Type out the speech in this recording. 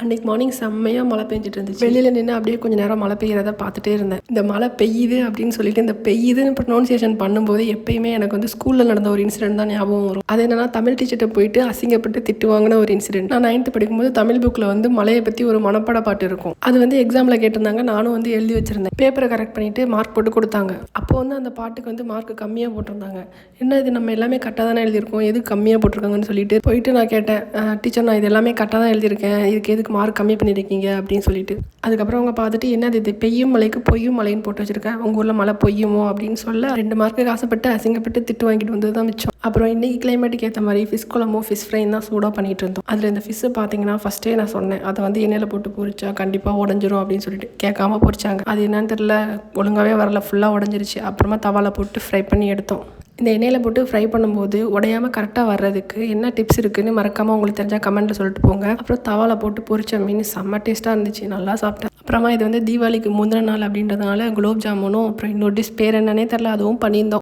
அன்றைக்கி மார்னிங் செம்மையாக மழை பெஞ்சிட்டு இருந்துச்சு. வெளியில் நின்று அப்படியே கொஞ்சம் நேரம் மழை பெய்கிறத பார்த்துட்டே இருந்தேன். இந்த மழை பெய்யுது அப்படின்னு சொல்லிட்டு இந்த பெய்யுதுன்னு ப்ரொனவுன்சியேஷன் பண்ணும்போது எப்பயுமே எனக்கு வந்து ஸ்கூலில் நடந்த ஒரு இன்சிடென்ட் தான் ஞாபகம் வரும். அது என்னன்னா, தமிழ் டீச்சர்கிட்ட போயிட்டு அசிங்கப்பட்டு திட்டு வாங்கின ஒரு இன்சிடென்ட். நான் 9th படிக்கும்போது தமிழ் புக்கில் வந்து மழையை பற்றி ஒரு மனப்பாட பாட்டு இருக்கும். அது வந்து எக்ஸாமில் கேட்டிருந்தாங்க. நானும் வந்து எழுதி வச்சிருந்தேன். பேப்பரை கரெக்ட் பண்ணிவிட்டு மார்க் போட்டு கொடுத்தாங்க. அப்போ வந்து அந்த பாட்டுக்கு வந்து மார்க் கம்மியாக போட்டிருந்தாங்க. என்ன இது, நம்ம எல்லாமே கரெக்டாக தானே எழுதியிருக்கோம், எது கம்மியாக போட்டிருக்காங்கன்னு சொல்லிட்டு போயிட்டு நான் கேட்டேன், டீச்சர் நான் இது எல்லாமே கரெக்டாக தான் எழுதியிருக்கேன், இதுக்கு எதுக்கு மார்க் கம்மி பண்ணியிருக்கீங்க அப்படின்னு சொல்லிட்டு. அதுக்கப்புறம் அவங்க பார்த்துட்டு, என்னது இது பெய்யும் மலைக்கு பொய்யும் மலைன்னு போட்டு வச்சிருக்கேன், உங்கள் ஊரில் மழை பொய்யுமோ அப்படின்னு சொல்ல 2 மார்க்குக்கு ஆசைப்பட்டு அசிங்கப்பட்டு திட்டு வாங்கிட்டு வந்தது தான் மிச்சம். அப்புறம் இன்றைக்கி கிளைமேட்டுக்கு ஏற்ற மாதிரி ஃபிஷ் குழம்பும் ஃபிஷ் ஃப்ரையும் தான் சூடாக பண்ணிகிட்டு இருந்தோம். அதில் இந்த ஃபிஷ்ஷை பார்த்தீங்கன்னா ஃபஸ்ட்டே நான் சொன்னேன், அதை வந்து எண்ணெயில் போட்டு பொரிச்சா கண்டிப்பாக உடஞ்சிரும் அப்படின்னு சொல்லிட்டு கேட்காம பொரிச்சாங்க. அது என்னன்னு தெரியல, ஒழுங்காகவே வரல, ஃபுல்லாக உடஞ்சிருச்சு. அப்புறமா தவாவில் போட்டு ஃப்ரை பண்ணி எடுத்தோம். இந்த எண்ணெயில் போட்டு ஃப்ரை பண்ணும்போது உடையாமல் கரெக்டாக வர்றதுக்கு என்ன டிப்ஸ் இருக்குதுன்னு மறக்காமல் உங்களுக்கு தெரிஞ்சால் கமெண்ட்டில் சொல்லிட்டு போங்க. அப்புறம் தவாவில் போட்டு பொரிச்ச மீன் செம்ம டேஸ்ட்டாக இருந்துச்சு, நல்லா சாப்பிட்டேன். அப்புறமா இது வந்து தீபாவளிக்கு முந்தின நாள் அப்படின்றதுனால குலோப் ஜாமுனும் அப்புறம் இன்னொரு டிஷ் பேர் என்னன்னே தெரில அதுவும் பண்ணியிருந்தோம்.